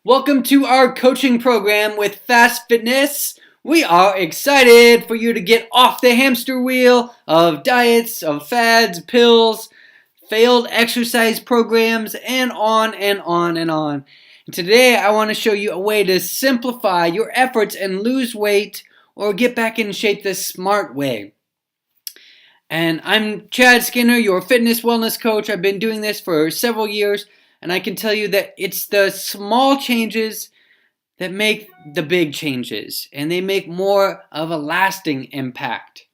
Welcome to our coaching program with Fast Fitness. We are excited for you to get off the hamster wheel of diets, of fads, pills, failed exercise programs, and on and on and on. And today I want to show you a way to simplify your efforts and lose weight or get back in shape the smart way. And I'm Chad Skinner, your fitness wellness coach. I've been doing this for several years. And I can tell you that it's the small changes that make the big changes, and they make more of a lasting impact.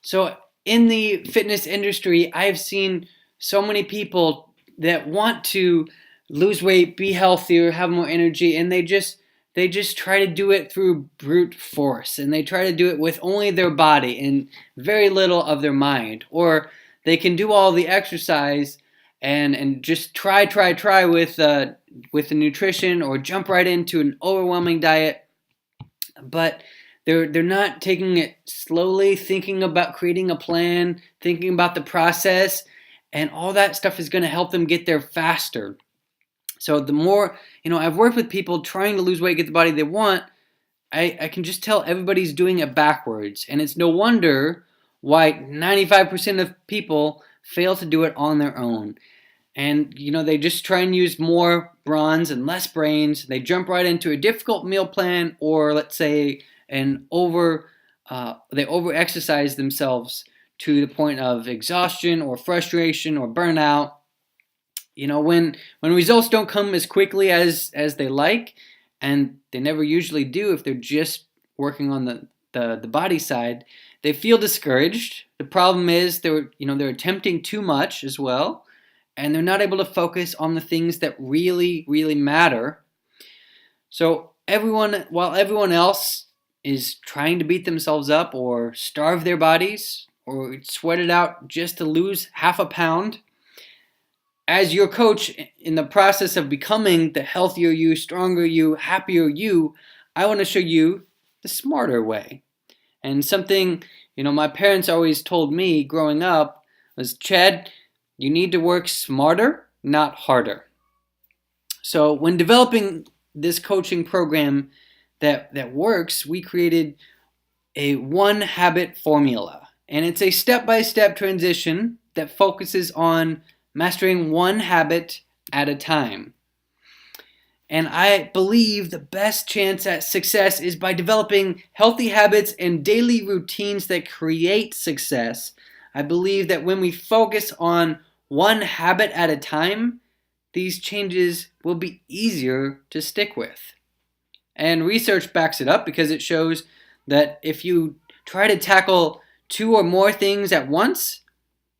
So in the fitness industry, I've seen so many people that want to lose weight, be healthier, have more energy, and they just try to do it through brute force, and they try to do it with only their body and very little of their mind. Or they can do all the exercise and just try with the nutrition, or jump right into an overwhelming diet, but they're not taking it slowly, thinking about creating a plan, thinking about the process, and all that stuff is going to help them get there faster. So the more, I've worked with people trying to lose weight, get the body they want, I can just tell everybody's doing it backwards, and it's no wonder why 95% of people fail to do it on their own. And, they just try and use more brawns and less brains. They jump right into a difficult meal plan, or let's say they over-exercise themselves to the point of exhaustion or frustration or burnout. When results don't come as quickly as they like, and they never usually do if they're just working on the body side, they feel discouraged. The problem is they're attempting too much as well, and they're not able to focus on the things that really, really matter. So while everyone else is trying to beat themselves up or starve their bodies or sweat it out just to lose half a pound, as your coach in the process of becoming the healthier you, stronger you, happier you, I want to show you the smarter way. And something, my parents always told me growing up was, Chad, you need to work smarter, not harder. So when developing this coaching program that works, we created a one habit formula. And it's a step-by-step transition that focuses on mastering one habit at a time. And I believe the best chance at success is by developing healthy habits and daily routines that create success. I believe that when we focus on one habit at a time, these changes will be easier to stick with. And research backs it up, because it shows that if you try to tackle two or more things at once,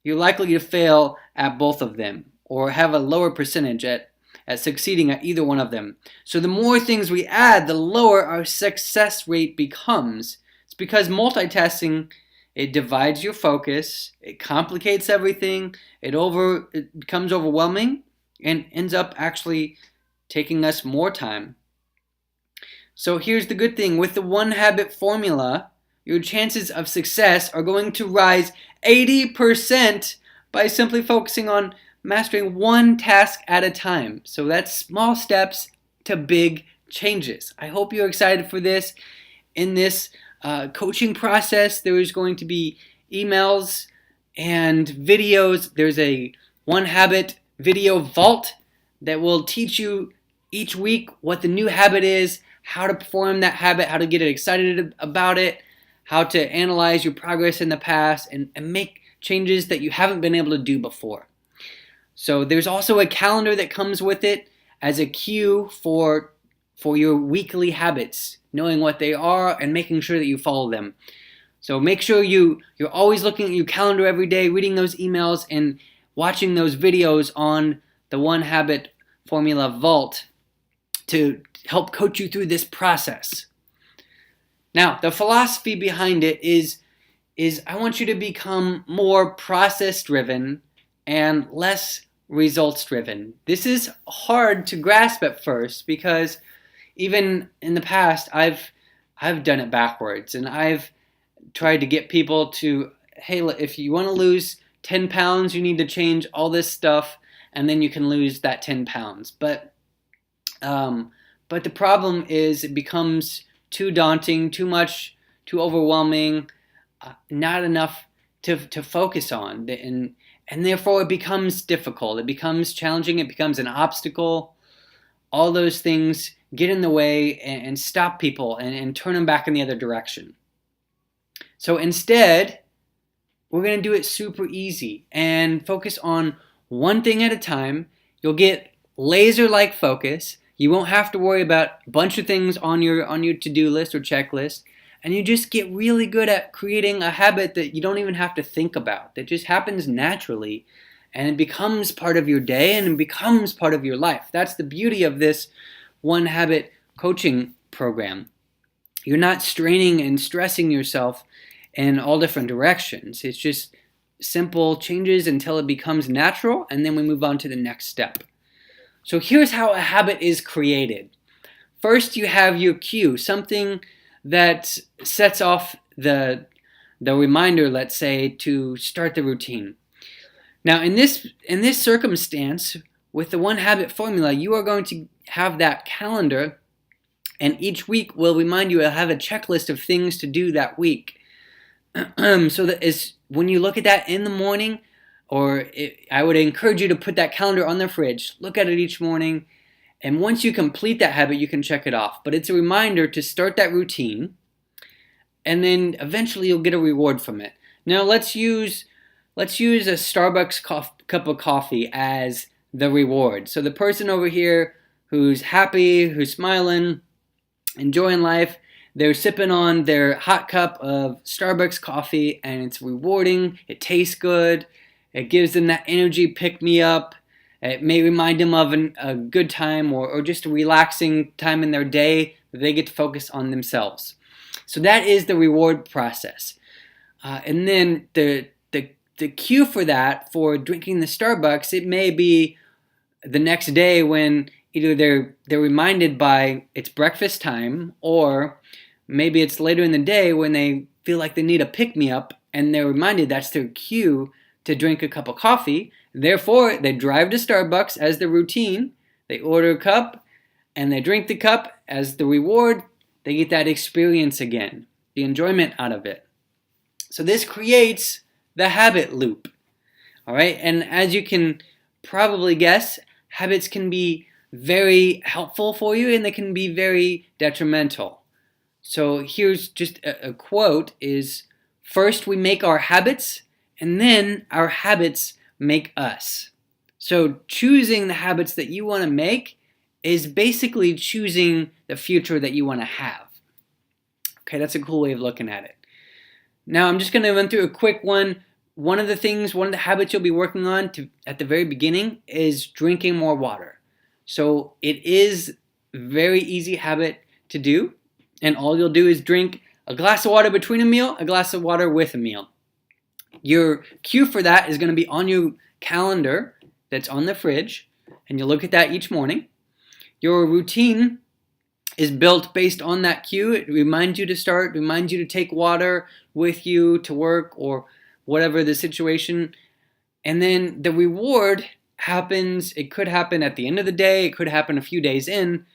you're likely to fail at both of them, or have a lower percentage at succeeding at either one of them. So the more things we add, the lower our success rate becomes. It's because multitasking, it divides your focus, it complicates everything, it becomes overwhelming, and ends up actually taking us more time. So here's the good thing. With the one habit formula, your chances of success are going to rise 80% by simply focusing on mastering one task at a time. So that's small steps to big changes. I hope you're excited for this. In this coaching process, there is going to be emails and videos. There's a one habit video vault that will teach you each week what the new habit is, how to perform that habit, how to get excited about it, how to analyze your progress in the past, and make changes that you haven't been able to do before. So there's also a calendar that comes with it as a cue for your weekly habits, knowing what they are and making sure that you follow them. So make sure you're always looking at your calendar every day, reading those emails, and watching those videos on the One Habit Formula Vault to help coach you through this process. Now, the philosophy behind it is I want you to become more process-driven and less results-driven. This is hard to grasp at first, because even in the past, I've done it backwards, and I've tried to get people to, hey, if you want to lose 10 pounds, you need to change all this stuff, and then you can lose that 10 pounds. But But the problem is it becomes too daunting, too much, too overwhelming, not enough to focus on, and therefore it becomes difficult. It becomes challenging. It becomes an obstacle. All those things get in the way and stop people and turn them back in the other direction. So instead, we're going to do it super easy and focus on one thing at a time. You'll get laser-like focus. You won't have to worry about a bunch of things on your to-do list or checklist. And you just get really good at creating a habit that you don't even have to think about, that just happens naturally, and it becomes part of your day and it becomes part of your life. That's the beauty of this One Habit coaching program. You're not straining and stressing yourself in all different directions. It's just simple changes until it becomes natural, and then we move on to the next step. So here's how a habit is created. First, you have your cue, something that sets off the reminder, let's say, to start the routine. Now, in this circumstance, with the One Habit formula, you are going to have that calendar, and each week will remind you to have a checklist of things to do that week. So that is when you look at that in the morning, I would encourage you to put that calendar on the fridge. Look at it each morning. And once you complete that habit, you can check it off. But it's a reminder to start that routine, and then eventually you'll get a reward from it. Now let's use a Starbucks cup of coffee as the reward. So the person over here who's happy, who's smiling, enjoying life, they're sipping on their hot cup of Starbucks coffee, and it's rewarding. It tastes good. It gives them that energy pick-me-up. It may remind them of a good time or just a relaxing time in their day that they get to focus on themselves. So that is the reward process. And then the cue for that, for drinking the Starbucks, it may be the next day when either they're reminded by it's breakfast time, or maybe it's later in the day when they feel like they need a pick-me-up and they're reminded that's their cue to drink a cup of coffee. Therefore, they drive to Starbucks as the routine, they order a cup, and they drink the cup as the reward. They get that experience again, the enjoyment out of it. So this creates the habit loop. All right, and as you can probably guess, habits can be very helpful for you and they can be very detrimental. So here's just a quote is, first we make our habits, and then our habits make us. So choosing the habits that you want to make is basically choosing the future that you want to have. Okay, that's a cool way of looking at it. Now I'm just going to run through a quick one. One of the habits you'll be working on at the very beginning is drinking more water. So it is a very easy habit to do, and all you'll do is drink a glass of water between a meal, a glass of water with a meal. Your cue for that is going to be on your calendar that's on the fridge, and you'll look at that each morning. Your routine is built based on that cue. It reminds you to start, reminds you to take water with you to work or whatever the situation. And then the reward happens, it could happen at the end of the day, it could happen a few days in,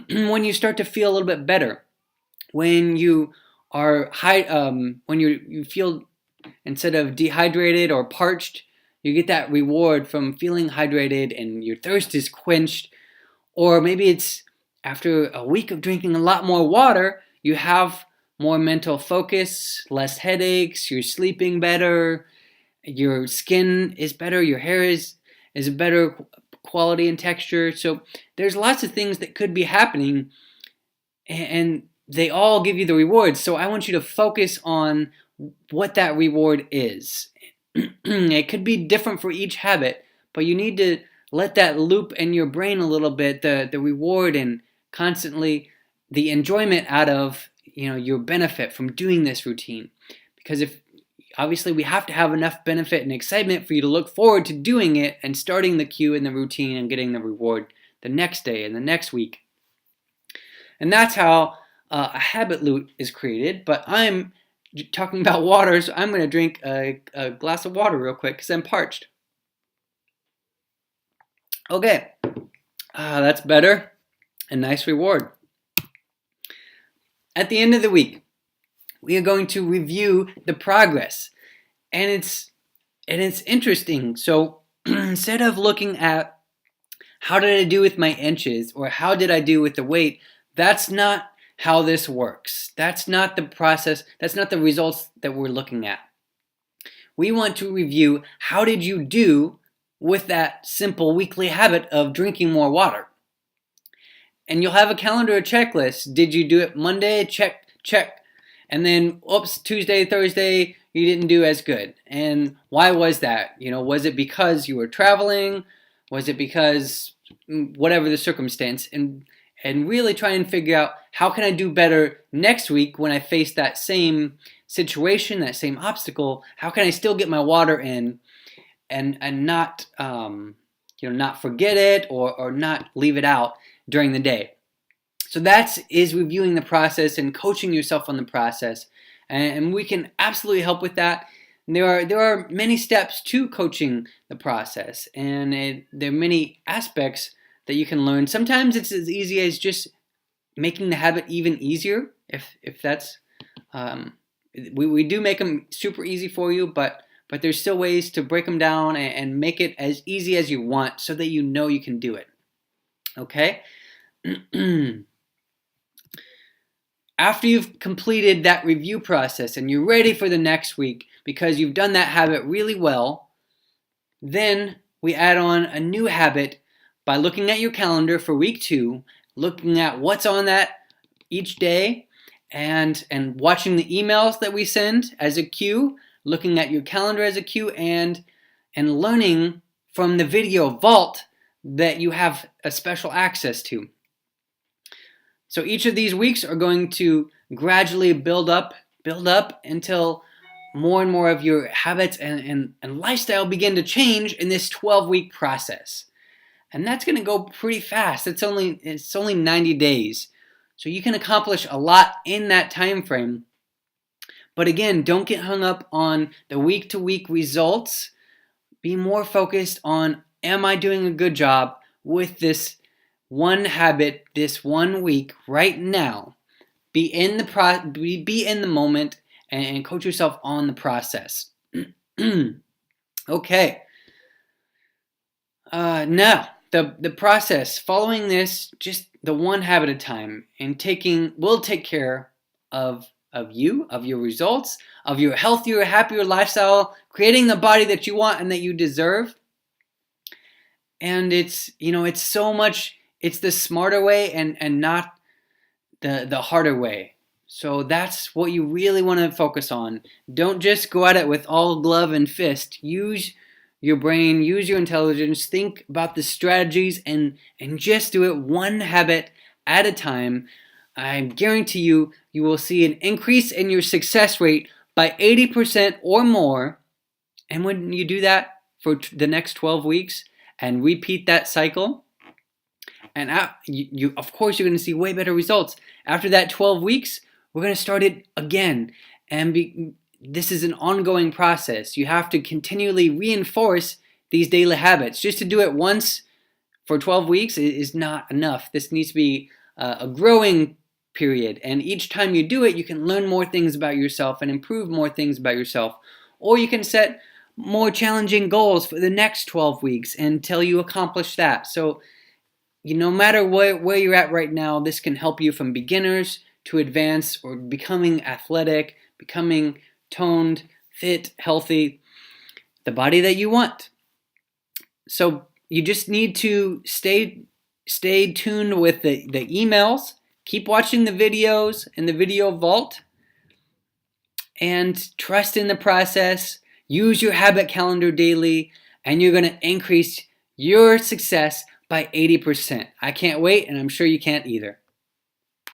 when you start to feel a little bit better. When you are when you feel, instead of dehydrated or parched, you get that reward from feeling hydrated and your thirst is quenched. Or maybe it's after a week of drinking a lot more water, you have more mental focus, less headaches, you're sleeping better, your skin is better, your hair is a better quality and texture. So there's lots of things that could be happening, and they all give you the rewards. So I want you to focus on what that reward is. It could be different for each habit, but you need to let that loop in your brain a little bit, the reward and constantly the enjoyment out of your benefit from doing this routine. Because obviously we have to have enough benefit and excitement for you to look forward to doing it and starting the cue and the routine and getting the reward the next day and the next week. And that's how a habit loop is created. But I'm talking about water, so I'm going to drink a glass of water real quick because I'm parched. Okay, that's better. a nice reward. At the end of the week, we are going to review the progress. And it's interesting. So instead of looking at how did I do with my inches or how did I do with the weight, that's not how this works. That's not the process. That's not the results that we're looking at. We want to review how did you do with that simple weekly habit of drinking more water. And you'll have a calendar, a checklist. Did you do it Monday? Check, check. And then, oops, Tuesday, Thursday, you didn't do as good. And why was that? Was it because you were traveling? Was it because whatever the circumstance? And really try and figure out how can I do better next week when I face that same situation, that same obstacle. How can I still get my water in and not not forget it or not leave it out during the day. So that is reviewing the process and coaching yourself on the process, and we can absolutely help with that. There are many steps to coaching the process, and there are many aspects that you can learn. Sometimes it's as easy as just making the habit even easier. If that's we do make them super easy for you, but there's still ways to break them down and make it as easy as you want, so that you know you can do it. Okay. After you've completed that review process and you're ready for the next week because you've done that habit really well, then we add on a new habit by looking at your calendar for week 2, looking at what's on that each day, and watching the emails that we send as a cue, looking at your calendar as a cue, and learning from the video vault that you have a special access to. So each of these weeks are going to gradually build up until more and more of your habits and lifestyle begin to change in this 12-week process. And that's going to go pretty fast. It's only 90 days. So you can accomplish a lot in that time frame. But again, don't get hung up on the week-to-week results. Be more focused on, am I doing a good job with this one habit, this 1 week right now? Be in the moment and coach yourself on the process. Okay. Now, the process following this, just the one habit at a time, and will take care of you, of your results, of your healthier, happier lifestyle, creating the body that you want and that you deserve. And it's so much, it's the smarter way and not the harder way. So that's what you really want to focus on. Don't just go at it with all glove and fist. Use your brain, use your intelligence, think about the strategies, and just do it one habit at a time. I guarantee you will see an increase in your success rate by 80% or more. And when you do that for the next 12 weeks and repeat that cycle, and of course you're going to see way better results. After that 12 weeks, we're going to start it again. And this is an ongoing process. You have to continually reinforce these daily habits. Just to do it once for 12 weeks is not enough. This needs to be a growing period. And each time you do it, you can learn more things about yourself and improve more things about yourself. Or you can set more challenging goals for the next 12 weeks until you accomplish that. So no matter where you're at right now, this can help you from beginners to advanced or becoming athletic, becoming toned, fit, healthy, the body that you want. So you just need to stay tuned with the emails, keep watching the videos in the video vault, and trust in the process. Use your habit calendar daily, and you're going to increase your success by 80%. I can't wait, and I'm sure you can't either.